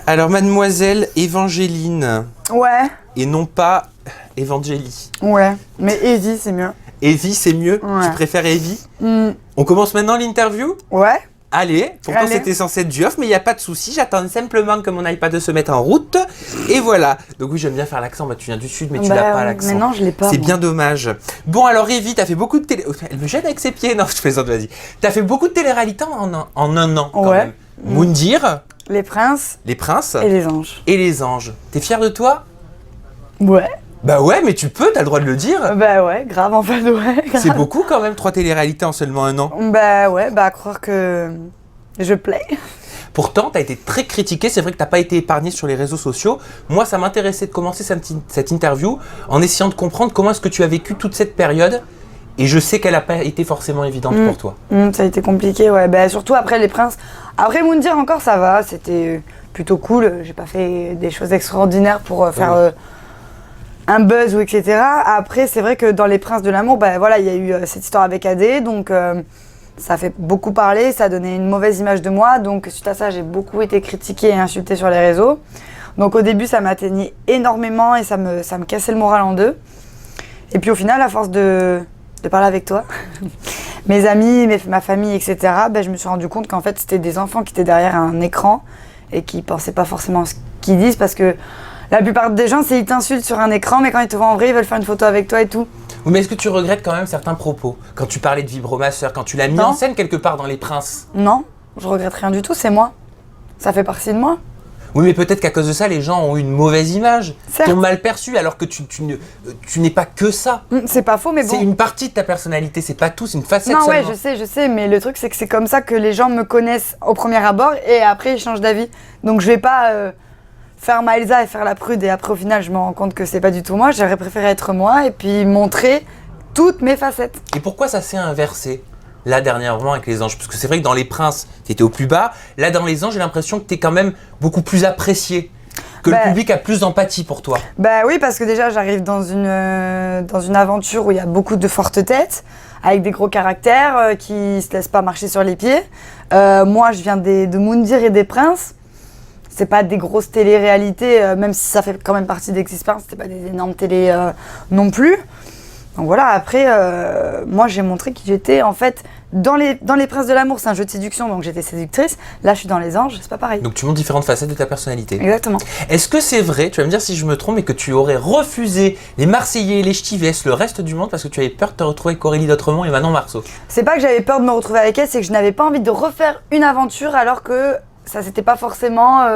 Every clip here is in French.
Alors, mademoiselle Évangéline. Ouais. Et non pas Évangélie. Ouais, mais Evie, c'est mieux. Evie, c'est mieux. Ouais. Tu préfères Evie? Mm. On commence maintenant l'interview? Ouais. Allez, pourtant Allez. c'était censé être du off, mais il n'y a pas de souci. J'attends simplement que mon iPad se mette en route. Et voilà. Donc oui, j'aime bien faire l'accent. Bah, tu viens du sud, mais tu l'as pas l'accent. Mais non, je l'ai pas. C'est moi. bien dommage. Bon, alors Evie, t'as fait beaucoup de télé... Elle me gêne avec ses pieds. Non, je plaisante, vas-y. T'as fait beaucoup de télé-réalité en un an, quand Ouais. même. Moundir, Les princes les princes et les anges. et les anges. T'es fier de toi? Ouais. Bah ouais, mais tu peux, t'as le droit de le dire. Bah ouais, grave en fait, ouais. Grave. C'est beaucoup quand même, 3 téléréalités en seulement un an. Bah ouais, bah à croire que je plais. Pourtant, t'as été très critiqué, c'est vrai que t'as pas été épargné sur les réseaux sociaux. Moi, ça m'intéressait de commencer cette interview en essayant de comprendre comment est-ce que tu as vécu toute cette période. Et je sais qu'elle n'a pas été forcément évidente pour toi. Ça a été compliqué, ouais. Bah surtout après les princes. Après Moundir encore ça va, c'était plutôt cool. J'ai pas fait des choses extraordinaires pour faire un buzz ou etc. Après c'est vrai que dans les princes de l'amour, bah voilà, il y a eu cette histoire avec AD, donc ça a fait beaucoup parler, ça a donné une mauvaise image de moi. Donc suite à ça, j'ai beaucoup été critiquée et insultée sur les réseaux. Donc au début, ça m'atteignait énormément et ça me cassait le moral en deux. Et puis au final, à force de parler avec toi, mes amis, ma famille, etc., ben, je me suis rendu compte qu'en fait, c'était des enfants qui étaient derrière un écran et qui pensaient pas forcément ce qu'ils disent parce que la plupart des gens, c'est ils t'insultent sur un écran, mais quand ils te voient en vrai, ils veulent faire une photo avec toi et tout. Oui, mais est-ce que tu regrettes quand même certains propos? Quand tu parlais de Vibromasseur, quand tu l'as mis Non. en scène quelque part dans Les Princes? Non, je regrette rien du tout, c'est moi. Ça fait partie de moi. Oui, mais peut-être qu'à cause de ça, les gens ont eu une mauvaise image, Certes. t'ont mal perçu, alors que tu n'es pas que ça. C'est pas faux, mais bon. C'est une partie de ta personnalité, c'est pas tout, c'est une facette Non, ouais, seulement. je sais, mais le truc, c'est que c'est comme ça que les gens me connaissent au premier abord et après, ils changent d'avis. Donc, je vais pas faire Maëlsa et faire la prude et après, au final, je me rends compte que c'est pas du tout moi. J'aurais préféré être moi et puis montrer toutes mes facettes. Et pourquoi ça s'est inversé là dernièrement avec les anges? Parce que c'est vrai que dans Les Princes, t'étais au plus bas. Là, dans les anges, j'ai l'impression que t'es quand même beaucoup plus apprécié. Que le public a plus d'empathie pour toi. Bah oui, parce que déjà, j'arrive dans une aventure où il y a beaucoup de fortes têtes, avec des gros caractères qui se laissent pas marcher sur les pieds. Moi, je viens de Moundir et des Princes. C'est pas des grosses télé-réalités, même si ça fait quand même partie d'Existence, c'était pas des énormes télé non plus. Donc voilà, après, moi j'ai montré qui j'étais. En fait, dans les Princes de l'amour, c'est un jeu de séduction, donc j'étais séductrice. Là, je suis dans les anges, c'est pas pareil. Donc tu montres différentes facettes de ta personnalité. Exactement. Est-ce que c'est vrai, tu vas me dire si je me trompe, mais que tu aurais refusé les Marseillais, les Ch'tivès, le reste du monde parce que tu avais peur de te retrouver avec Aurélie d'Autremont et Manon Marceau? C'est pas que j'avais peur de me retrouver avec elle, c'est que je n'avais pas envie de refaire une aventure alors que ça s'était pas forcément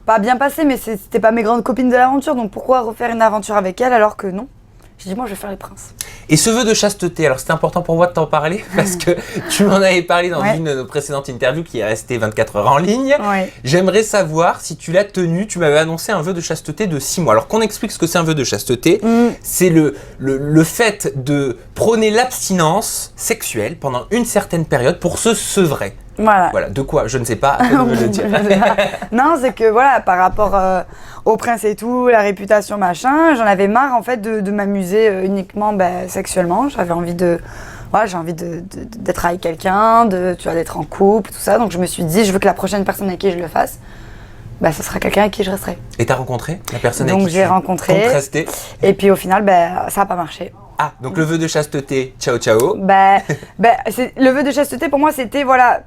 pas bien passé, mais c'était pas mes grandes copines de l'aventure, donc pourquoi refaire une aventure avec elle alors que non? J'ai dit, moi, je vais faire les princes. Et ce vœu de chasteté, alors c'était important pour moi de t'en parler parce que tu m'en avais parlé dans une de nos précédentes interviews qui est restée 24 heures en ligne. Ouais. J'aimerais savoir si tu l'as tenu. Tu m'avais annoncé un vœu de chasteté de 6 mois. Alors qu'on explique ce que c'est un vœu de chasteté. C'est le fait de prôner l'abstinence sexuelle pendant une certaine période pour se sevrer. Voilà, de quoi? Je ne sais pas, à toi de me le dire. Non, c'est que voilà, par rapport au prince et tout, la réputation, machin, j'en avais marre en fait de m'amuser uniquement sexuellement. J'avais envie d'être avec quelqu'un, d'être en couple, tout ça. Donc je me suis dit, je veux que la prochaine personne avec qui je le fasse, ce sera quelqu'un avec qui je resterai. Et t'as rencontré la personne avec donc qui j'ai rencontré. comptes rester? Et puis au final, ça n'a pas marché. Ah, donc le vœu de chasteté, ciao ciao. Le vœu de chasteté pour moi, c'était voilà.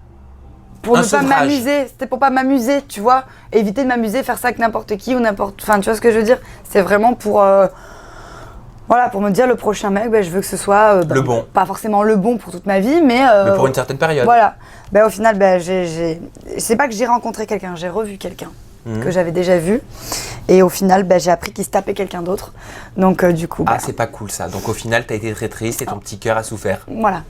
Pour ne pas m'amuser, c'était pour pas m'amuser, tu vois, éviter de m'amuser, faire ça avec n'importe qui ou n'importe, enfin tu vois ce que je veux dire, c'est vraiment pour pour me dire le prochain mec, je veux que ce soit le bon, pas forcément le bon pour toute ma vie, mais pour une certaine période. Voilà, au final, c'est pas que j'ai rencontré quelqu'un, j'ai revu quelqu'un que j'avais déjà vu, et au final, j'ai appris qu'il se tapait quelqu'un d'autre, donc du coup. C'est pas cool ça. Donc au final, t'as été très triste et ton petit cœur a souffert. Voilà.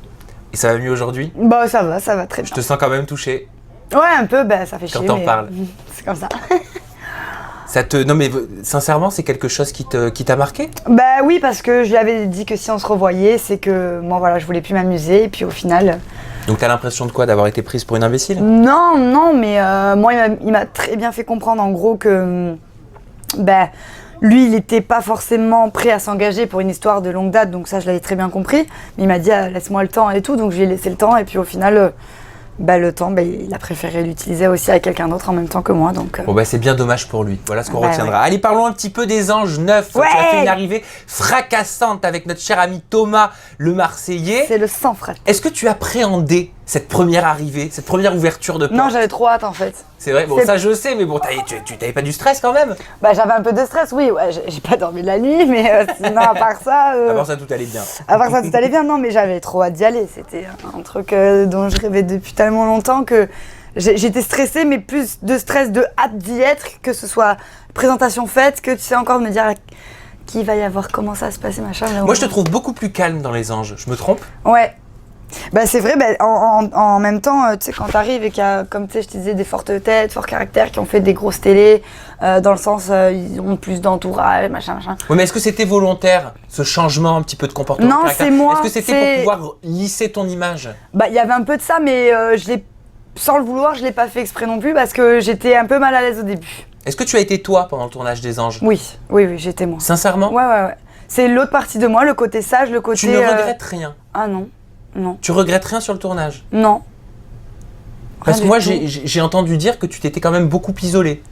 Et ça va mieux aujourd'hui? Ça va très bien. Je te sens quand même touché. Ouais, un peu, ça fait chier. Quand t'en parles. C'est comme ça. Non mais sincèrement, c'est quelque chose qui t'a marqué? Oui, parce que je lui avais dit que si on se revoyait, c'est que moi voilà, je voulais plus m'amuser et puis au final. Donc t'as l'impression de quoi? D'avoir été prise pour une imbécile? Non, mais moi il m'a très bien fait comprendre en gros que lui, il n'était pas forcément prêt à s'engager pour une histoire de longue date, donc ça je l'avais très bien compris. Mais il m'a dit laisse-moi le temps et tout, donc je lui ai laissé le temps et puis au final bah, le temps, bah, il a préféré l'utiliser aussi avec quelqu'un d'autre en même temps que moi. Donc, Bon bah c'est bien dommage pour lui, voilà ce qu'on Bah, retiendra. Allez, parlons un petit peu des Anges Neufs. Ouais. Tu as fait une arrivée fracassante avec notre cher ami Thomas le Marseillais. c'est le sang frais. Est-ce que tu appréhendais cette première arrivée, cette première ouverture de porte? Non, j'avais trop hâte en fait. C'est vrai, bon C'est- ça je sais, mais bon, tu t'avais pas du stress quand même? Bah, j'avais un peu de stress, oui, ouais, j'ai pas dormi de la nuit, mais sinon à part ça. Avant ça tout allait bien. À part ça, tout allait bien, non, mais j'avais trop hâte d'y aller. C'était un truc dont je rêvais depuis tellement longtemps que j'étais stressée, mais plus de stress, de hâte d'y être, que ce soit présentation faite, que tu sais encore de me dire qui va y avoir, comment ça va se passer, machin. Moi je te trouve beaucoup plus calme dans les Anges, je me trompe? Ouais. Bah c'est vrai, bah, en même temps, tu sais, quand t'arrives et qu'il y a, comme tu sais, je te disais, des fortes têtes, forts caractères qui ont fait des grosses télés, dans le sens, ils ont plus d'entourage, machin. Oui, mais est-ce que c'était volontaire, ce changement un petit peu de comportement? Non, de caractère? c'est moi, Est-ce que c'était c'est- pour pouvoir lisser ton image? Bah, il y avait un peu de ça, mais je l'ai, sans le vouloir, je l'ai pas fait exprès non plus parce que j'étais un peu mal à l'aise au début. Est-ce que tu as été toi pendant le tournage des Anges? Oui, j'étais moi. Sincèrement? Ouais. C'est l'autre partie de moi, le côté sage, le côté. Tu ne regrettes rien? Ah non. Tu regrettes rien sur le tournage? Non. Parce que Rien moi, du tout. j'ai entendu dire que tu t'étais quand même beaucoup isolé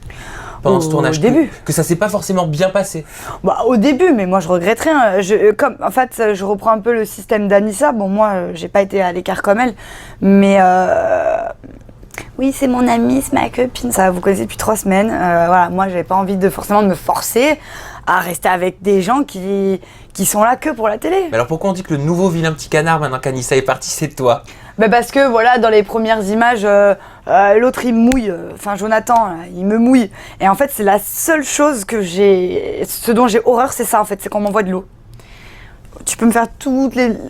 pendant ce tournage. Au début. Que ça s'est pas forcément bien passé. Bah, au début, mais moi je regrette rien. En fait, je reprends un peu le système d'Anissa. Bon, moi, j'ai pas été à l'écart comme elle, mais oui, c'est mon amie, c'est ma copine. Ça, vous connaissez depuis 3 semaines. Voilà, moi, j'avais pas envie de forcément me forcer à rester avec des gens qui sont là que pour la télé. Mais alors pourquoi on dit que le nouveau vilain petit canard, maintenant qu'Anissa est partie, c'est toi? Bah parce que voilà, dans les premières images, l'autre il me mouille, enfin Jonathan, là, il me mouille. Et en fait, c'est la seule chose ce dont j'ai horreur, c'est ça en fait, c'est qu'on m'envoie de l'eau. Tu peux me faire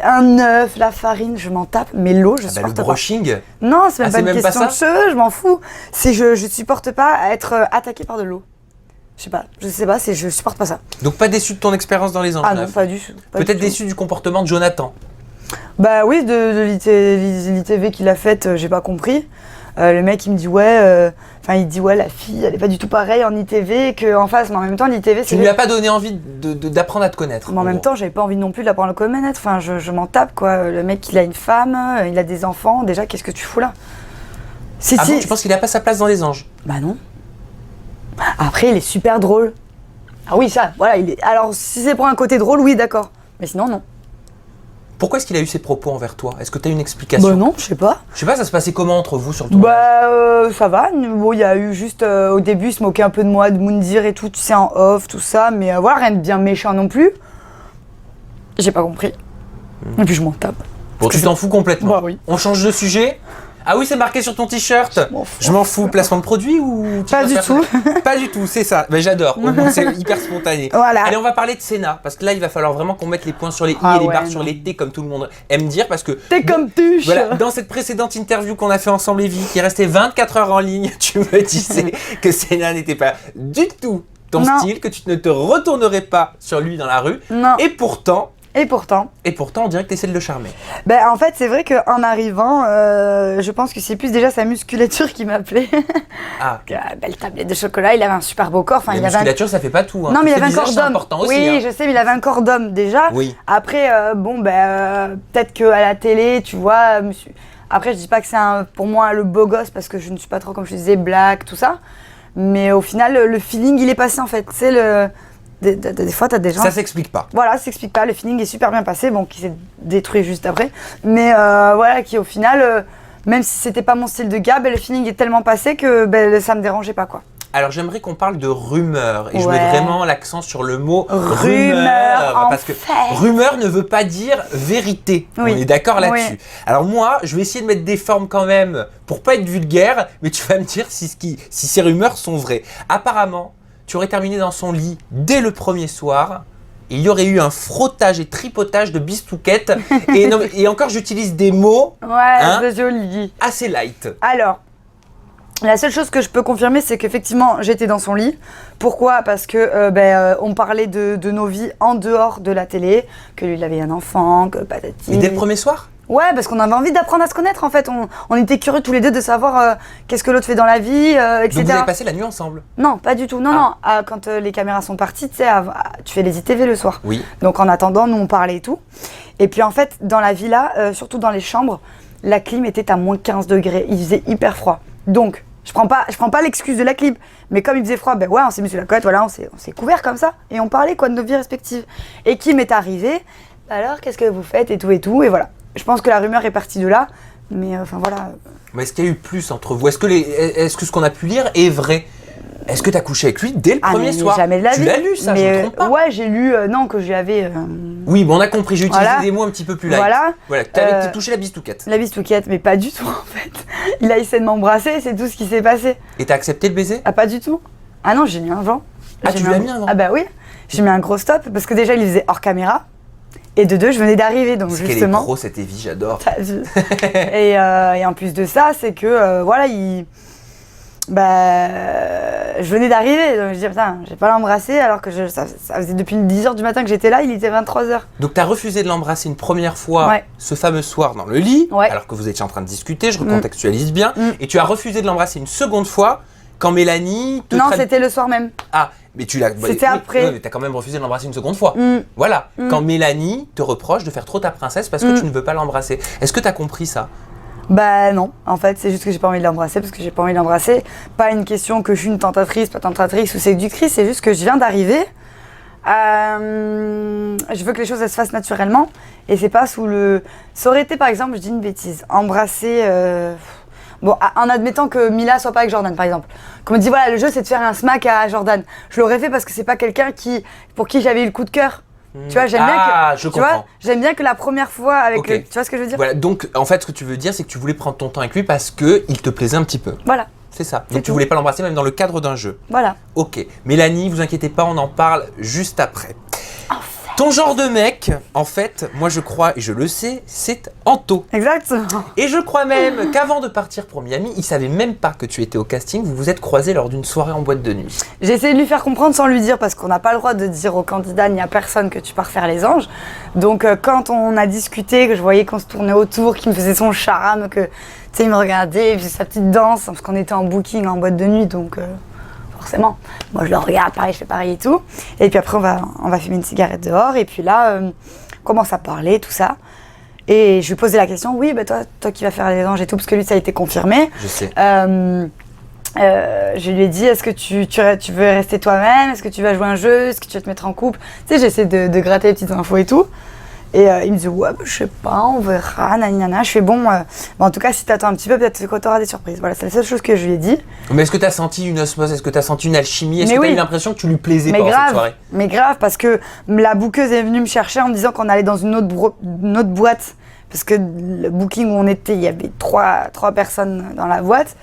un œuf, la farine, je m'en tape, mais l'eau, je Le supporte pas. brushing. Non, c'est même Ah, pas c'est une même pas question de ça cheveux, je m'en fous. C'est je supporte pas être attaquée par de l'eau. Je sais pas, je supporte pas ça. Donc pas déçu de ton expérience dans les Anges Ah non, Neufs. pas du tout. pas Peut-être du tout. déçu du comportement de Jonathan. Bah oui, de l'ITV qu'il a faite, j'ai pas compris. Le mec il me dit il dit la fille elle est pas du tout pareille en ITV qu'en face, mais en même temps l'ITV Tu c'est. ne lui as pas donné envie d'apprendre à te connaître. Mais en même temps j'avais pas envie non plus d'apprendre le connaître, enfin je m'en tape quoi. Le mec il a une femme, il a des enfants, déjà qu'est-ce que tu fous là? Si, Ah si. bon, tu penses qu'il a pas sa place dans les Anges? Bah non. Après il est super drôle. Ah oui ça, voilà, alors si c'est pour un côté drôle, oui d'accord. Mais sinon non. Pourquoi est-ce qu'il a eu ces propos envers toi? Est-ce que tu as une explication? Bah non, je sais pas. Je sais pas, ça se passait comment entre vous sur le tournage? Bah ça va, bon il y a eu juste au début il se moquait un peu de moi, de Moundir et tout, tu sais en off, tout ça, mais voilà, rien de bien méchant non plus. J'ai pas compris. Et puis je m'en tape. Bon, tu t'en fous complètement. Bah oui. On change de sujet? Ah oui, c'est marqué sur ton t-shirt. Je m'en fous. Placement de produit ou Pas du tout. Pas du tout, c'est ça. Mais j'adore. Au moins, c'est hyper spontané. Voilà. Allez, on va parler de Sénat parce que là, il va falloir vraiment qu'on mette les points sur les i Ah et les ouais, barres non. sur les t comme tout le monde aime dire parce que T'es comme tuche. voilà, dans cette précédente interview qu'on a fait ensemble, Evie, qui est restée 24 heures en ligne, tu me disais que Sénat n'était pas du tout ton Non. style, que tu ne te retournerais pas sur lui dans la rue. Non. Et pourtant, Et pourtant, on dirait que tu essaies de le charmer. ben en fait c'est vrai qu'en arrivant, je pense que c'est plus déjà sa musculature qui m'appelait. Ah, Belle tablette de chocolat, il avait un super beau corps. Enfin, la il avait un... musculature, ça fait pas tout. Hein. Non, mais il Tout avait un ce corps visage, c'est d'homme. important aussi. Oui, hein. je sais, mais il avait un corps d'homme déjà. Oui. Après, peut-être qu'à la télé, tu vois, après je dis pas que c'est pour moi le beau gosse parce que je ne suis pas trop, comme je disais, black, tout ça. Mais au final, le feeling, il est passé en fait. C'est des fois, t'as des gens. Ça s'explique pas. Voilà, ça s'explique pas. Le feeling est super bien passé, bon, qui s'est détruit juste après. Mais voilà, qui au final, même si c'était pas mon style de gars, le feeling est tellement passé que ça me dérangeait pas quoi. Alors j'aimerais qu'on parle de rumeur et je Ouais. mets vraiment l'accent sur le mot Rumeur, parce que enfer. rumeur ne veut pas dire vérité. Oui. On est d'accord là-dessus. Oui. Alors moi, je vais essayer de mettre des formes quand même pour pas être vulgaire, mais tu vas me dire si ces rumeurs sont vraies. Apparemment, tu aurais terminé dans son lit dès le premier soir. Il y aurait eu un frottage et tripotage de bistouquettes et encore j'utilise des mots Ouais, Hein c'est joli. assez light. Alors, la seule chose que je peux confirmer, c'est qu'effectivement, j'étais dans son lit. Pourquoi? Parce que on parlait de nos vies en dehors de la télé, que lui, il avait un enfant, que patati. Et dès le premier soir? Ouais, parce qu'on avait envie d'apprendre à se connaître en fait. On était curieux tous les deux de savoir qu'est-ce que l'autre fait dans la vie, etc. Donc vous avez passé la nuit ensemble? Non, pas du tout. Non. Quand les caméras sont parties, tu sais, tu fais les ITV le soir. Oui. Donc en attendant, nous on parlait et tout. Et puis en fait, dans la villa, surtout dans les chambres, la clim était à moins 15 degrés. Il faisait hyper froid. Donc, je prends pas l'excuse de la clim. Mais comme il faisait froid, ben ouais, on s'est mis sur la couette, voilà, on s'est couvert comme ça. Et on parlait quoi de nos vies respectives. Et Kim est arrivé. Alors, qu'est-ce que vous faites et tout. Et voilà. Je pense que la rumeur est partie de là. Mais enfin voilà. Mais est-ce qu'il y a eu plus entre vous? Est-ce que ce qu'on a pu lire est vrai? Est-ce que tu as couché avec lui dès le premier soir? Jamais de la vie. Tu l'as lu ça, je me trompe pas? Ouais, j'ai lu, non, que j'avais... Oui, bon, on a compris, j'ai utilisé des mots un petit peu plus light. Voilà. T'as touché la bistouquette. La bistouquette, mais pas du tout en fait. Il a essayé de m'embrasser, c'est tout ce qui s'est passé. Et t'as accepté le baiser? Ah, pas du tout. Ah non, j'ai mis un vent. Ah, tu lui as mis un vent? Ah bah oui, j'ai mis un gros stop, parce que déjà, il faisait hors caméra. Et de deux, je venais d'arriver, donc parce justement... qu'elle est pro, cette Evie, j'adore. T'as vu. Et en plus de ça, c'est que, voilà, je venais d'arriver, donc je dis putain, j'ai pas l'embrasser alors que ça faisait depuis 10h du matin que j'étais là, il était 23h. Donc t'as refusé de l'embrasser une première fois, ce fameux soir dans le lit, alors que vous étiez en train de discuter, je recontextualise bien, et tu as refusé de l'embrasser une seconde fois quand Mélanie te... Non, c'était le soir même. Ah, mais tu l'as... C'était après. Mais t'as quand même refusé de l'embrasser une seconde fois. Voilà, quand Mélanie te reproche de faire trop ta princesse parce que tu ne veux pas l'embrasser. Est-ce que t'as compris ça? Bah non, en fait, c'est juste que j'ai pas envie de l'embrasser parce que j'ai pas envie de l'embrasser. Pas une question que je suis une tentatrice, pas tentatrice ou séductrice, c'est juste que je viens d'arriver. Je veux que les choses elles se fassent naturellement et c'est pas sous le... Ça aurait été par exemple, je dis une bêtise, embrasser... Bon, en admettant que Mila soit pas avec Jordan par exemple. Qu'on me dit voilà, le jeu c'est de faire un smack à Jordan. Je l'aurais fait parce que c'est pas quelqu'un pour qui j'avais eu le coup de cœur. Tu vois, j'aime bien que, je comprends. J'aime bien que la première fois avec tu vois ce que je veux dire? Voilà, donc en fait ce que tu veux dire c'est que tu voulais prendre ton temps avec lui parce que il te plaisait un petit peu. Voilà. C'est ça. Donc tu voulais pas l'embrasser même dans le cadre d'un jeu. Voilà. Ok. Mélanie, vous inquiétez pas, on en parle juste après. Enfin. Ton genre de mec, en fait, moi je crois et je le sais, c'est Anto. Exactement. Et je crois même qu'avant de partir pour Miami, il savait même pas que tu étais au casting, vous vous êtes croisés lors d'une soirée en boîte de nuit. J'ai essayé de lui faire comprendre sans lui dire parce qu'on n'a pas le droit de dire aux candidats ni à personne que tu pars faire les anges. Donc quand on a discuté, que je voyais qu'on se tournait autour, qu'il me faisait son charme, que tu sais, il me regardait, il faisait sa petite danse parce qu'on était en booking en boîte de nuit, donc forcément. Moi je le regarde, pareil, je fais pareil et tout. Et puis après on va fumer une cigarette dehors et puis là on commence à parler, tout ça. Et je lui posais la question, oui, bah toi qui vas faire les anges et tout, parce que lui ça a été confirmé. Je sais. Je lui ai dit, est-ce que tu veux rester toi-même? Est-ce que tu vas jouer un jeu? Est-ce que tu vas te mettre en couple? Tu sais, j'essaie de gratter les petites infos et tout. Et il me dit, ouais, bah, je sais pas, on verra, nanana. Je fais bon, en tout cas, si t'attends un petit peu, peut-être que t'auras des surprises. Voilà, c'est la seule chose que je lui ai dit. Mais est-ce que t'as senti une osmose? Est-ce que t'as senti une alchimie? Est-ce que t'as eu l'impression que tu lui plaisais pendant cette soirée? Mais grave, parce que la bookeuse est venue me chercher en me disant qu'on allait dans une autre boîte. Parce que le booking où on était, il y avait trois personnes dans la boîte.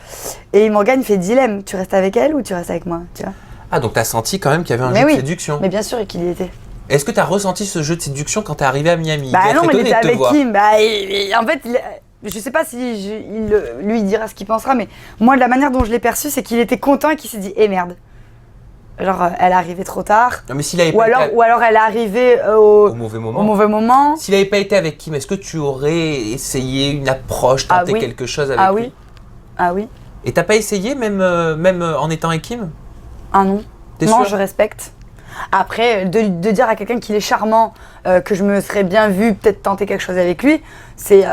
Et Morgane, il fait dilemme, tu restes avec elle ou tu restes avec moi, tu vois? Ah, donc t'as senti quand même qu'il y avait un jeu de séduction. Mais bien sûr qu'il y était. Est-ce que tu as ressenti ce jeu de séduction quand tu es arrivé à Miami? Bah non, mais il était avec Kim. Bah, en fait, je sais pas si lui il dira ce qu'il pensera, mais moi, de la manière dont je l'ai perçu, c'est qu'il était content et qu'il s'est dit, eh merde. Genre, elle est arrivée trop tard. Non, mais s'il avait ou alors elle est arrivée au mauvais moment. S'il n'avait pas été avec Kim, est-ce que tu aurais essayé une approche, tenté quelque chose avec lui? Ah oui. Et t'as pas essayé, même en étant avec Kim? Ah non. Non, je respecte. Après, de dire à quelqu'un qu'il est charmant, que je me serais bien vue peut-être tenter quelque chose avec lui, c'est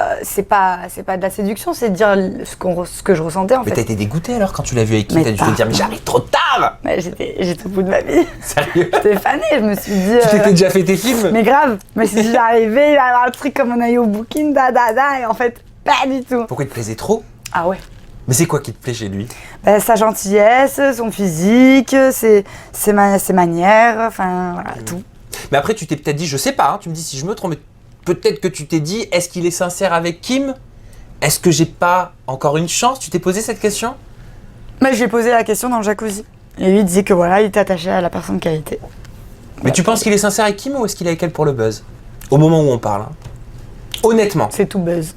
pas de la séduction, c'est de dire ce que je ressentais en fait. Mais t'as été dégoûtée alors quand tu l'as vu avec Kim? T'as dû te dire mais j'arrive trop tard. Mais j'étais au bout de ma vie. Sérieux? J'étais fanée, je me suis dit... Tu t'étais déjà fait tes films? Mais grave, je me suis dit j'arrivais, il va y avoir le truc comme on a eu au booking, et en fait, pas du tout. Pourquoi il te plaisait trop? Ah ouais. Mais c'est quoi qui te plaît chez lui? Sa gentillesse, son physique, ses manières, enfin voilà, tout. Mais après tu t'es peut-être dit, je sais pas, hein, tu me dis si je me trompe, mais peut-être que tu t'es dit, est-ce qu'il est sincère avec Kim? Est-ce que j'ai pas encore une chance? Tu t'es posé cette question? Mais je lui ai posé la question dans le jacuzzi. Et lui il disait que voilà, il était attaché à la personne qu'elle était. Mais tu penses qu'il est sincère avec Kim ou est-ce qu'il est avec elle pour le buzz? Au moment où on parle. Hein. Honnêtement. C'est tout buzz.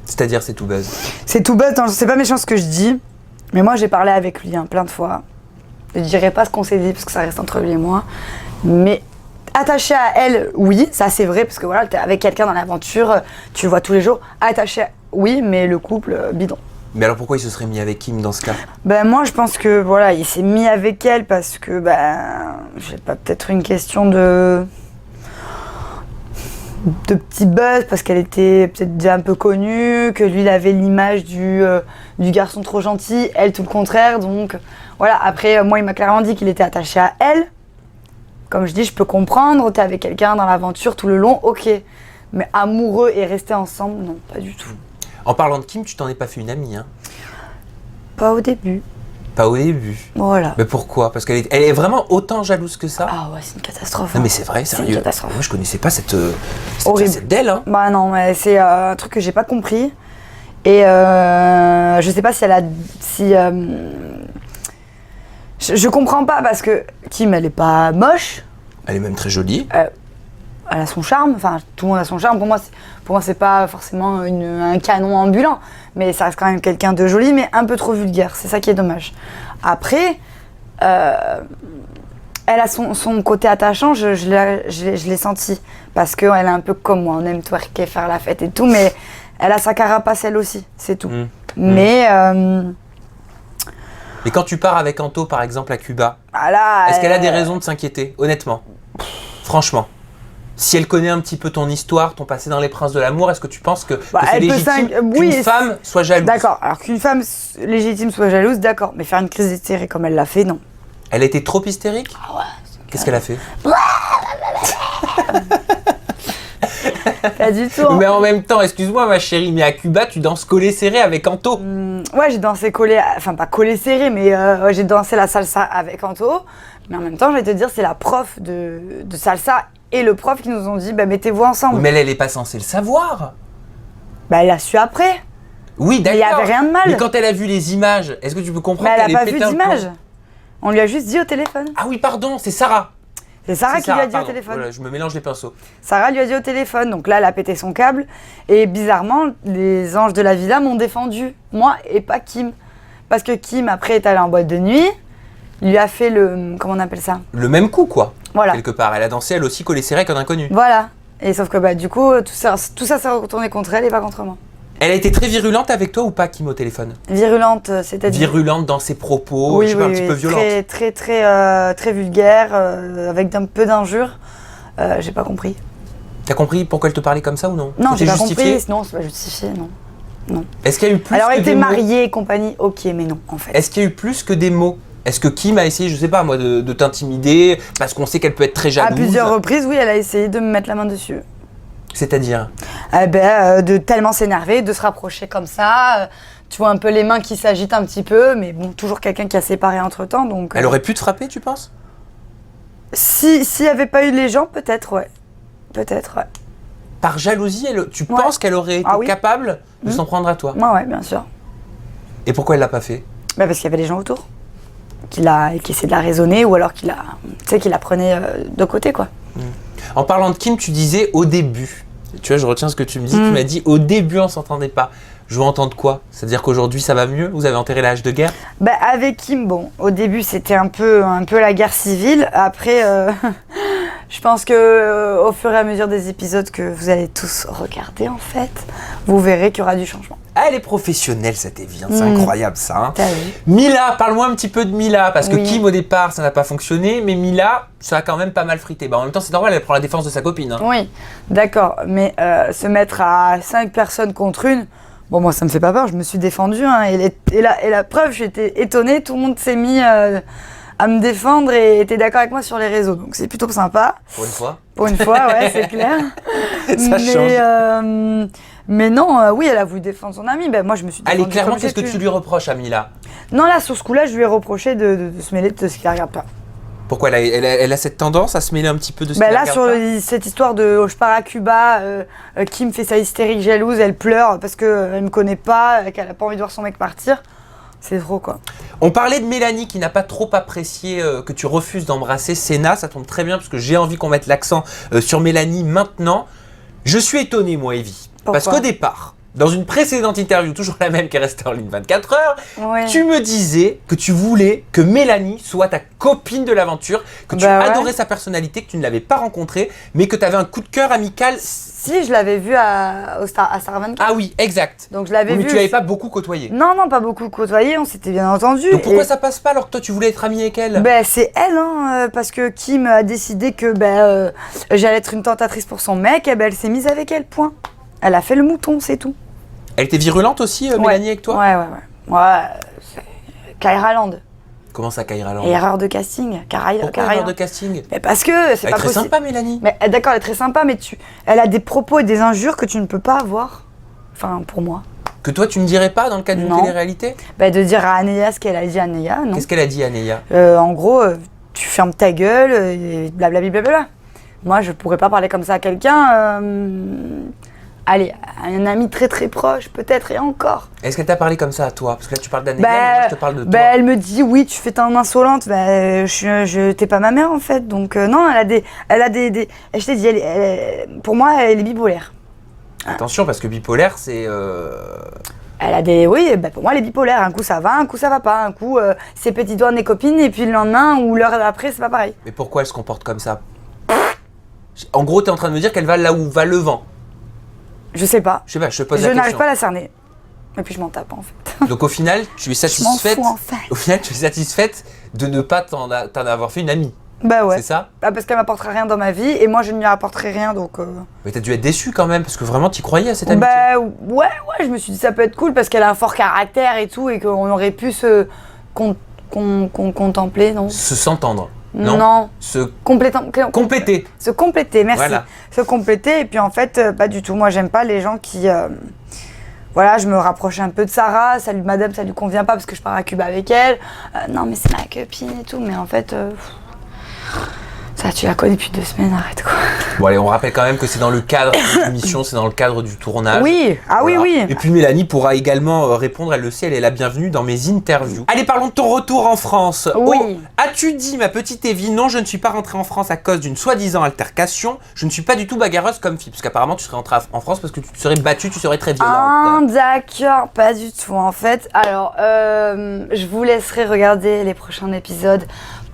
C'est-à-dire c'est tout buzz. C'est tout buzz, c'est pas méchant ce que je dis, mais moi j'ai parlé avec lui plein de fois. Je dirais pas ce qu'on s'est dit parce que ça reste entre lui et moi, mais attaché à elle, oui, ça c'est vrai parce que voilà, t'es avec quelqu'un dans l'aventure, tu le vois tous les jours. Attaché, oui, mais le couple, bidon. Mais alors pourquoi il se serait mis avec Kim dans ce cas? Ben moi je pense que voilà, il s'est mis avec elle parce que je sais pas, peut-être une question de de petits buzz parce qu'elle était peut-être déjà un peu connue, que lui il avait l'image du garçon trop gentil, elle tout le contraire. Donc voilà, après moi il m'a clairement dit qu'il était attaché à elle. Comme je dis, je peux comprendre, t'es avec quelqu'un dans l'aventure tout le long, ok. Mais amoureux et rester ensemble, non, pas du tout. En parlant de Kim, tu t'en es pas fait une amie, hein? Pas au début. Pas au début. Voilà. Mais pourquoi? Parce qu'elle est vraiment autant jalouse que ça? Ah ouais, c'est une catastrophe. Non mais c'est vrai, C'est sérieux. une catastrophe. Moi je connaissais pas cette Horrible. facette d'elle, hein. Bah non, mais c'est un truc que j'ai pas compris. Et je sais pas si elle a... Je comprends pas parce que Kim, elle est pas moche. Elle est même très jolie. Elle a son charme. Enfin, tout le monde a son charme. Pour moi c'est pas forcément un canon ambulant. Mais ça reste quand même quelqu'un de joli, mais un peu trop vulgaire. C'est ça qui est dommage. Après, elle a son côté attachant, je l'ai senti. Parce qu'elle est un peu comme moi. On aime twerker, faire la fête et tout. Mais elle a sa carapace, elle aussi. C'est tout. Mais... Mais quand tu pars avec Anto, par exemple, à Cuba, voilà, est-ce qu'elle a des raisons de s'inquiéter, honnêtement? Franchement. Si elle connaît un petit peu ton histoire, ton passé dans Les Princes de l'amour, est-ce que tu penses que c'est légitime qu'une femme soit jalouse? D'accord, alors qu'une femme légitime soit jalouse, d'accord. Mais faire une crise d'hystérie comme elle l'a fait, non. Elle a été trop hystérique? Ah ouais. Qu'est-ce qu'elle a fait? Pas du tout. Mais en même temps, excuse-moi ma chérie, mais à Cuba, tu danses collé serré avec Anto. Ouais, j'ai dansé collé, enfin pas collé serré, mais j'ai dansé la salsa avec Anto. Mais en même temps, je vais te dire, c'est la prof de salsa et le prof qui nous ont dit, bah mettez-vous ensemble. Mais elle est pas censée le savoir. Bah elle l'a su après. Oui, d'accord. Mais il y avait rien de mal. Mais quand elle a vu les images, est-ce que tu peux comprendre Mais elle qu'elle a ait pas vu pété un plomb? d'image. On lui a juste dit au téléphone. Ah oui, pardon, c'est Sarah. C'est Sarah qui lui a dit pardon. au téléphone. Voilà, je me mélange les pinceaux. Sarah lui a dit au téléphone, donc là elle a pété son câble. Et bizarrement, les anges de la villa m'ont défendu, moi et pas Kim. Parce que Kim, après, est allée en boîte de nuit, lui a fait le... comment on appelle ça? Le même coup, quoi. Voilà. Quelque part. Elle a dansé, elle aussi, collé serré avec un inconnu. Voilà. Et sauf que bah du coup, tout ça s'est retourné contre elle et pas contre moi. Elle a été très virulente avec toi ou pas, Kim, au téléphone? Virulente, c'est-à-dire... Virulente dans ses propos, Oui, je sais pas, oui, un petit peu violente. très vulgaire, avec un peu d'injures. J'ai pas compris. T'as compris pourquoi elle te parlait comme ça ou non? Non, j'ai C'était pas justifié? compris. Non, c'est pas justifié, non. Est-ce qu'il y a eu plus Elle aurait que été des mots? mariée et compagnie, ok, mais non, en fait. Est-ce qu'il y a eu plus que des mots? Est-ce que Kim a essayé, je sais pas moi, de t'intimider parce qu'on sait qu'elle peut être très jalouse? À plusieurs reprises, oui, elle a essayé de me mettre la main dessus. C'est-à-dire? De tellement s'énerver, de se rapprocher comme ça. Tu vois un peu les mains qui s'agitent un petit peu, mais bon, toujours quelqu'un qui a séparé entre-temps, donc... Elle aurait pu te frapper, tu penses? S'il n'y avait pas eu les gens, peut-être, ouais. Peut-être, ouais. Par jalousie, tu penses qu'elle aurait été oui. capable de s'en prendre à toi? Ouais, bien sûr. Et pourquoi elle l'a pas fait? Bah parce qu'il y avait des gens autour qui essayaient de la raisonner ou alors qui la prenaient de côté, quoi. En parlant de Kim, tu disais au début. Tu vois, je retiens ce que tu me dis. Tu m'as dit au début, on s'entendait pas. Je veux entendre quoi? C'est-à-dire qu'aujourd'hui, ça va mieux? Vous avez enterré l'âge de guerre? Bah avec Kim, bon, au début, c'était un peu la guerre civile. Après, je pense que au fur et à mesure des épisodes que vous allez tous regarder, en fait, vous verrez qu'il y aura du changement. Ah, elle est professionnelle, cette Evie. C'est incroyable, ça. Hein. T'as vu? Mila, parle-moi un petit peu de Mila. Parce que Oui. Kim, au départ, ça n'a pas fonctionné. Mais Mila, ça a quand même pas mal frité. Bah, en même temps, c'est normal, elle prend la défense de sa copine. Hein. Oui, d'accord. Mais se mettre à 5 personnes contre une, bon, moi, ça me fait pas peur. Je me suis défendue. Hein, et la preuve, j'étais étonnée. Tout le monde s'est mis à me défendre et était d'accord avec moi sur les réseaux. Donc, c'est plutôt sympa. Pour une fois. Pour une fois, ouais, c'est clair. Ça change. Mais non, oui, elle a voulu défendre son amie. Ben, moi, je me suis défendue. Allez, clairement, comme j'ai qu'est-ce que pu. tu lui reproches à Mila? Non, là, sur ce coup-là, je lui ai reproché de se mêler de ce qui la regarde pas. Pourquoi elle a cette tendance à se mêler un petit peu de ce Ben qui la là, regarde sur pas? cette histoire de je pars à Cuba, Kim fait sa hystérique jalouse, elle pleure parce qu'elle me connaît pas, qu'elle a pas envie de voir son mec partir. C'est trop, quoi. On parlait de Mélanie qui n'a pas trop apprécié que tu refuses d'embrasser Sénat. Ça tombe très bien parce que j'ai envie qu'on mette l'accent sur Mélanie maintenant. Je suis étonné, moi, Evie. Pourquoi? Parce qu'au départ, dans une précédente interview, toujours la même qui est restée en ligne 24 heures, Ouais. tu me disais que tu voulais que Mélanie soit ta copine de l'aventure, que tu Bah ouais. adorais sa personnalité, que tu ne l'avais pas rencontrée, mais que tu avais un coup de cœur amical Si, je l'avais vu à Star 24. Ah oui, exact. Donc je l'avais Mais vu. tu l'avais pas beaucoup côtoyé. Non, pas beaucoup côtoyé, on s'était bien entendu. Donc pourquoi ça passe pas alors que toi tu voulais être ami avec elle? Ben, c'est elle, parce que Kim a décidé que j'allais être une tentatrice pour son mec, et ben elle s'est mise avec elle, point. Elle a fait le mouton, c'est tout. Elle était virulente aussi, Mélanie, avec toi? Ouais, c'est Kaira Land. Comment ça, Kaira Land? Erreur de casting. Pourquoi erreur de casting? Mais parce que c'est Elle est pas très possible. sympa, Mélanie. Mais d'accord, elle est très sympa, mais elle a des propos et des injures que tu ne peux pas avoir. Enfin, pour moi. Que toi tu ne dirais pas dans le cadre d'une Non. télé-réalité? De dire à Anéa ce qu'elle a dit à Anéa, non. Qu'est-ce qu'elle a dit, Anéa? En gros, tu fermes ta gueule et blablabla. Moi, je pourrais pas parler comme ça à quelqu'un. Allez, à un ami très très proche, peut-être, et encore. Est-ce qu'elle t'a parlé comme ça à toi? Parce que là tu parles d'Anéa, mais moi je te parle de toi. Elle me dit oui, tu fais ton insolente. T'es pas ma mère en fait. Donc non, elle a des. Je t'ai dit, pour moi, elle est bipolaire. Attention, parce que bipolaire, c'est... Elle a des. Oui, pour moi, elle est bipolaire. Un coup ça va, un coup ça va pas. Un coup, ses petits doigts des copines, et puis le lendemain ou l'heure d'après, c'est pas pareil. Mais pourquoi elle se comporte comme ça? En gros, t'es en train de me dire qu'elle va là où va le vent. Je sais pas. Je sais pas, je te pose Je la question. n'arrive pas à la cerner. Et puis je m'en tape en fait. Donc au final, tu es satisfaite. Je m'en fous en fait. Au final, tu es satisfaite de ne pas t'en avoir fait une amie. Bah ouais. C'est ça? Parce qu'elle m'apportera rien dans ma vie et moi je ne lui apporterai rien donc. Mais t'as dû être déçu quand même parce que vraiment t'y croyais à cette amitié. Ouais, je me suis dit ça peut être cool parce qu'elle a un fort caractère et tout et qu'on aurait pu se contempler, non? Se s'entendre. Non. Compléter. Se compléter, merci. Voilà. Se compléter et puis en fait, pas du tout. Moi j'aime pas les gens qui. Voilà, je me rapproche un peu de Sarah. Salut madame, ça lui convient pas parce que je pars à Cuba avec elle. Non, mais c'est ma copine et tout. Mais en fait. Ça, tu la connais depuis 2 semaines, arrête quoi. Bon allez, on rappelle quand même que c'est dans le cadre de l'émission, c'est dans le cadre du tournage. Oui, oui. Et puis Mélanie pourra également répondre, elle le sait, elle est la bienvenue dans mes interviews. Allez, parlons de ton retour en France. Oui. Oh, as-tu dit, ma petite Evie, non, je ne suis pas rentrée en France à cause d'une soi-disant altercation. Je ne suis pas du tout bagarreuse comme fille. Parce qu'apparemment, tu serais rentrée en France parce que tu te serais battue, tu serais très violente. Ah, d'accord, pas du tout en fait. Alors, je vous laisserai regarder les prochains épisodes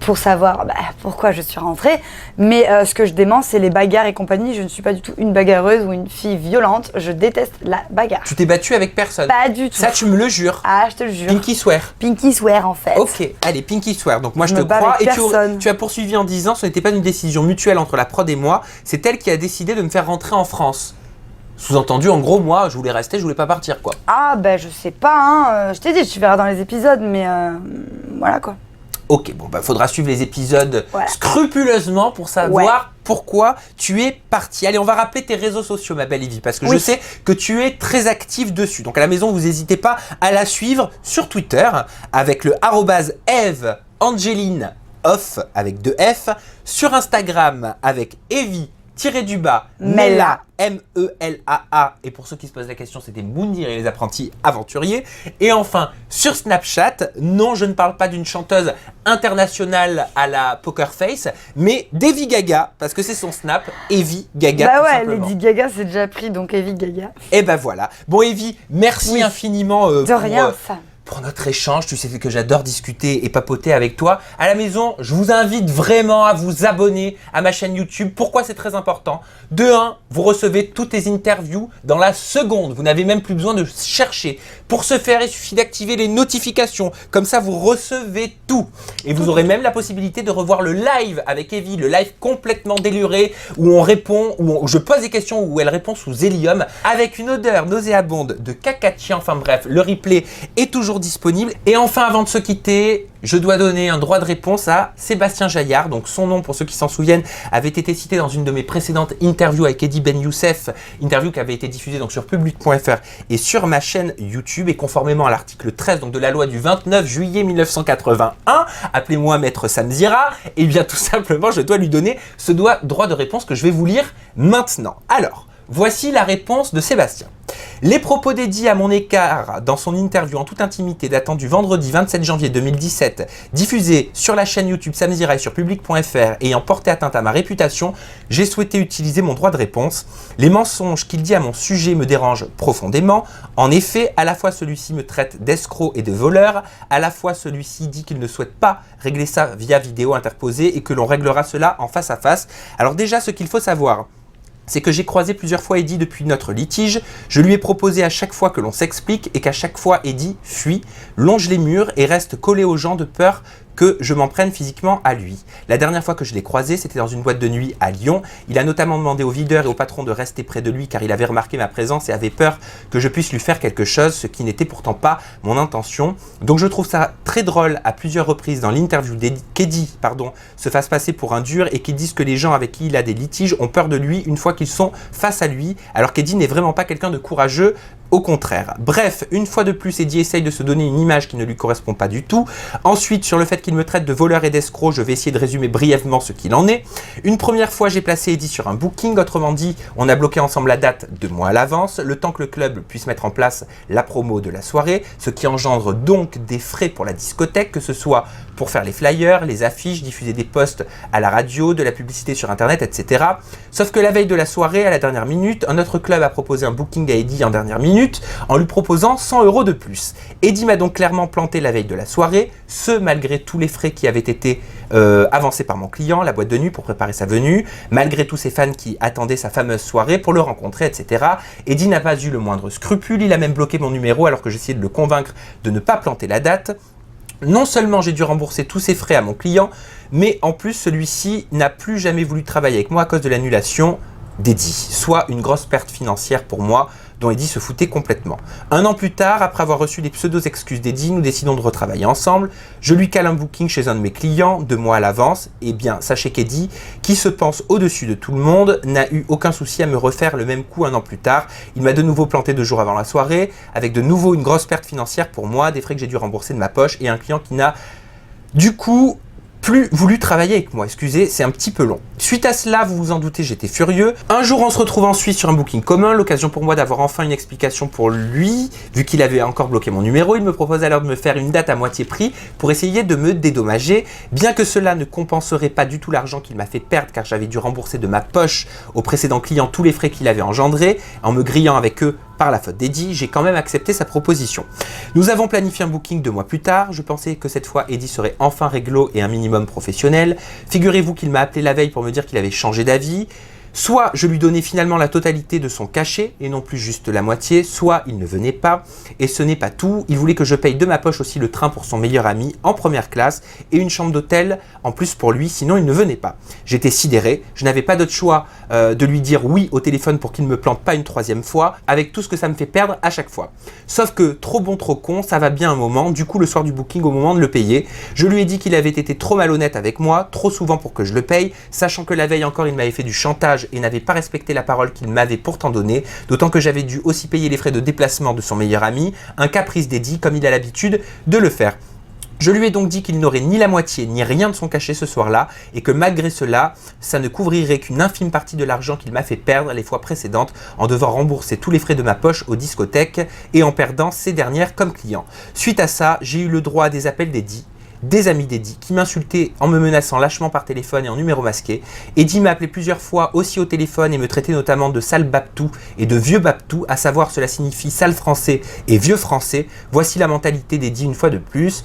pour savoir pourquoi je suis rentrée. Mais ce que je dément, c'est les bagarres et compagnie. Je ne suis pas du tout une bagarreuse ou une fille violente. Je déteste la bagarre. Tu t'es battue avec personne? Pas du tout. Ça, tu me le jures? Ah, je te le jure. Pinky swear. Pinky swear en fait. Ok, allez, Pinky swear. Donc moi je me te bats crois. avec Et personne. tu as poursuivi en disant ce n'était pas une décision mutuelle entre la prod et moi. C'est elle qui a décidé de me faire rentrer en France. Sous-entendu, en gros, moi, je voulais rester, je voulais pas partir, quoi. Ah, je sais pas, je t'ai dit, tu verras dans les épisodes, mais voilà, quoi. Ok, bon, faudra suivre les épisodes scrupuleusement pour savoir Ouais. pourquoi tu es partie. Allez, on va rappeler tes réseaux sociaux, ma belle Evie, parce que je sais que tu es très active dessus. Donc à la maison, vous n'hésitez pas à la suivre sur Twitter avec le @EveAngeline off avec 2 F, sur Instagram avec Evie Mella, M-E-L-A-A. Et pour ceux qui se posent la question, c'était Moundir et les apprentis aventuriers. Et enfin, sur Snapchat, non, je ne parle pas d'une chanteuse internationale à la Poker Face, mais d'Evie Gaga, parce que c'est son Snap, Evie Gaga. Bah tout ouais, simplement. Lady Gaga, c'est déjà pris, donc Evie Gaga. Et voilà. Bon, Evie, merci infiniment De rien, ça. pour notre échange. Tu sais que j'adore discuter et papoter avec toi. À la maison, je vous invite vraiment à vous abonner à ma chaîne YouTube. Pourquoi c'est très important? De 1, vous recevez toutes les interviews dans la seconde. Vous n'avez même plus besoin de chercher. Pour ce faire, il suffit d'activer les notifications. Comme ça, vous recevez tout. Et vous aurez même la possibilité de revoir le live avec Evie, le live complètement déluré où on répond, où je pose des questions, où elle répond sous hélium avec une odeur nauséabonde de caca de chien. Enfin bref, le replay est toujours disponible. Et enfin, avant de se quitter, je dois donner un droit de réponse à Sébastien Jaillard. Donc son nom, pour ceux qui s'en souviennent, avait été cité dans une de mes précédentes interviews avec Eddie Ben Youssef, interview qui avait été diffusée donc sur public.fr et sur ma chaîne YouTube. Et conformément à l'article 13 donc de la loi du 29 juillet 1981, appelez-moi Maître Samzira, et bien tout simplement je dois lui donner ce droit de réponse que je vais vous lire maintenant. Alors, voici la réponse de Sébastien. Les propos dédiés à mon écart dans son interview en toute intimité datant du vendredi 27 janvier 2017, diffusé sur la chaîne YouTube Samzira et sur public.fr ayant porté atteinte à ma réputation, j'ai souhaité utiliser mon droit de réponse. Les mensonges qu'il dit à mon sujet me dérangent profondément. En effet, à la fois celui-ci me traite d'escroc et de voleur, à la fois celui-ci dit qu'il ne souhaite pas régler ça via vidéo interposée et que l'on réglera cela en face à face. Alors déjà, ce qu'il faut savoir, c'est que j'ai croisé plusieurs fois Eddy depuis notre litige. Je lui ai proposé à chaque fois que l'on s'explique et qu'à chaque fois Eddy fuit, longe les murs et reste collé aux gens de peur que je m'en prenne physiquement à lui. La dernière fois que je l'ai croisé, c'était dans une boîte de nuit à Lyon. Il a notamment demandé au videur et au patron de rester près de lui car il avait remarqué ma présence et avait peur que je puisse lui faire quelque chose, ce qui n'était pourtant pas mon intention. Donc je trouve ça très drôle à plusieurs reprises dans l'interview qu'Eddy se fasse passer pour un dur et qu'il dise que les gens avec qui il a des litiges ont peur de lui une fois qu'ils sont face à lui, alors qu'Eddy n'est vraiment pas quelqu'un de courageux. Au contraire. Bref, une fois de plus, Eddy essaye de se donner une image qui ne lui correspond pas du tout. Ensuite, sur le fait qu'il me traite de voleur et d'escroc, je vais essayer de résumer brièvement ce qu'il en est. Une première fois, j'ai placé Eddy sur un booking. Autrement dit, on a bloqué ensemble la date 2 mois à l'avance, le temps que le club puisse mettre en place la promo de la soirée, ce qui engendre donc des frais pour la discothèque, que ce soit pour faire les flyers, les affiches, diffuser des posts à la radio, de la publicité sur internet, etc. Sauf que la veille de la soirée, à la dernière minute, un autre club a proposé un booking à Eddy en dernière minute, en lui proposant 100 € de plus. Eddy m'a donc clairement planté la veille de la soirée, ce malgré tous les frais qui avaient été avancés par mon client, la boîte de nuit pour préparer sa venue, malgré tous ses fans qui attendaient sa fameuse soirée pour le rencontrer, etc. Eddy n'a pas eu le moindre scrupule, il a même bloqué mon numéro alors que j'essayais de le convaincre de ne pas planter la date. Non seulement j'ai dû rembourser tous ses frais à mon client, mais en plus celui-ci n'a plus jamais voulu travailler avec moi à cause de l'annulation d'Eddy, soit une grosse perte financière pour moi, dont Eddy se foutait complètement. Un an plus tard, après avoir reçu les pseudo-excuses d'Eddy, nous décidons de retravailler ensemble. Je lui cale un booking chez un de mes clients, 2 mois à l'avance. Eh bien, sachez qu'Eddy, qui se pense au-dessus de tout le monde, n'a eu aucun souci à me refaire le même coup un an plus tard. Il m'a de nouveau planté 2 jours avant la soirée, avec de nouveau une grosse perte financière pour moi, des frais que j'ai dû rembourser de ma poche, et un client qui n'a du coup plus voulu travailler avec moi. Excusez, c'est un petit peu long. Suite à cela, vous vous en doutez, j'étais furieux. Un jour, on se retrouve en Suisse sur un booking commun, l'occasion pour moi d'avoir enfin une explication pour lui, vu qu'il avait encore bloqué mon numéro. Il me propose alors de me faire une date à moitié prix pour essayer de me dédommager, bien que cela ne compenserait pas du tout l'argent qu'il m'a fait perdre, car j'avais dû rembourser de ma poche au précédent client tous les frais qu'il avait engendrés, en me grillant avec eux par la faute d'Eddy. J'ai quand même accepté sa proposition. Nous avons planifié un booking 2 mois plus tard. Je pensais que cette fois, Eddy serait enfin réglo et un minimum professionnel. Figurez-vous qu'il m'a appelé la veille pour me dire qu'il avait changé d'avis. Soit je lui donnais finalement la totalité de son cachet et non plus juste la moitié, soit il ne venait pas. Et ce n'est pas tout, il voulait que je paye de ma poche aussi le train pour son meilleur ami en première classe et une chambre d'hôtel en plus pour lui, sinon il ne venait pas. J'étais sidéré, je n'avais pas d'autre choix de lui dire oui au téléphone pour qu'il ne me plante pas une 3e fois, avec tout ce que ça me fait perdre à chaque fois. Sauf que trop bon trop con, ça va bien un moment, du coup le soir du booking au moment de le payer, je lui ai dit qu'il avait été trop malhonnête avec moi, trop souvent pour que je le paye, sachant que la veille encore il m'avait fait du chantage et n'avait pas respecté la parole qu'il m'avait pourtant donnée, d'autant que j'avais dû aussi payer les frais de déplacement de son meilleur ami, un caprice d'Eddy comme il a l'habitude de le faire. Je lui ai donc dit qu'il n'aurait ni la moitié ni rien de son cachet ce soir-là et que malgré cela, ça ne couvrirait qu'une infime partie de l'argent qu'il m'a fait perdre les fois précédentes en devant rembourser tous les frais de ma poche aux discothèques et en perdant ces dernières comme client. Suite à ça, j'ai eu le droit à des appels d'Eddy, des amis d'Eddy qui m'insultaient en me menaçant lâchement par téléphone et en numéro masqué. Eddy m'a appelé plusieurs fois aussi au téléphone et me traitait notamment de sale Baptou et de vieux Baptou, à savoir cela signifie sale français et vieux français. Voici la mentalité d'Eddy une fois de plus.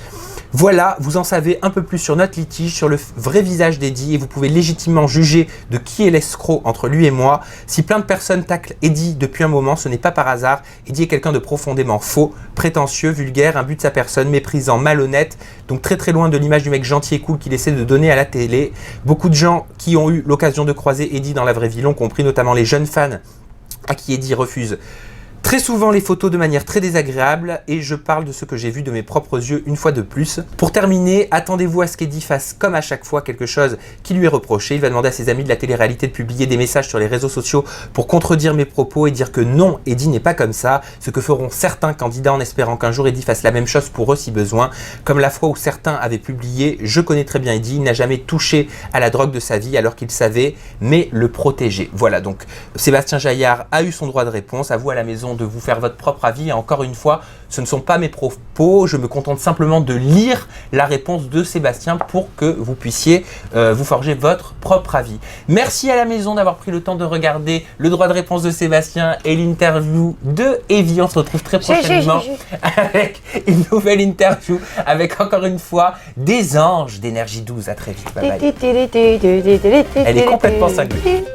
Voilà, vous en savez un peu plus sur notre litige, sur le vrai visage d'Eddy et vous pouvez légitimement juger de qui est l'escroc entre lui et moi. Si plein de personnes taclent Eddy depuis un moment, ce n'est pas par hasard. Eddy est quelqu'un de profondément faux, prétentieux, vulgaire, imbu de sa personne, méprisant, malhonnête, donc très loin de l'image du mec gentil et cool qu'il essaie de donner à la télé. Beaucoup de gens qui ont eu l'occasion de croiser Eddy dans la vraie vie l'ont compris, notamment les jeunes fans à qui Eddy refuse très souvent les photos de manière très désagréable et je parle de ce que j'ai vu de mes propres yeux une fois de plus. Pour terminer, attendez-vous à ce qu'Eddy fasse comme à chaque fois quelque chose qui lui est reproché. Il va demander à ses amis de la télé-réalité de publier des messages sur les réseaux sociaux pour contredire mes propos et dire que non, Eddy n'est pas comme ça. Ce que feront certains candidats en espérant qu'un jour Eddy fasse la même chose pour eux si besoin. Comme la fois où certains avaient publié « Je connais très bien Eddy, il n'a jamais touché à la drogue de sa vie alors qu'il savait, mais le protéger ». Voilà, donc Sébastien Jaillard a eu son droit de réponse. À vous à la maison de vous faire votre propre avis. Et encore une fois, ce ne sont pas mes propos, je me contente simplement de lire la réponse de Sébastien pour que vous puissiez vous forger votre propre avis. Merci à la maison d'avoir pris le temps de regarder le droit de réponse de Sébastien et l'interview de Evie. On se retrouve très prochainement avec une nouvelle interview avec encore une fois des anges d'énergie 12. À très vite. Bye bye. Elle est complètement cinglée.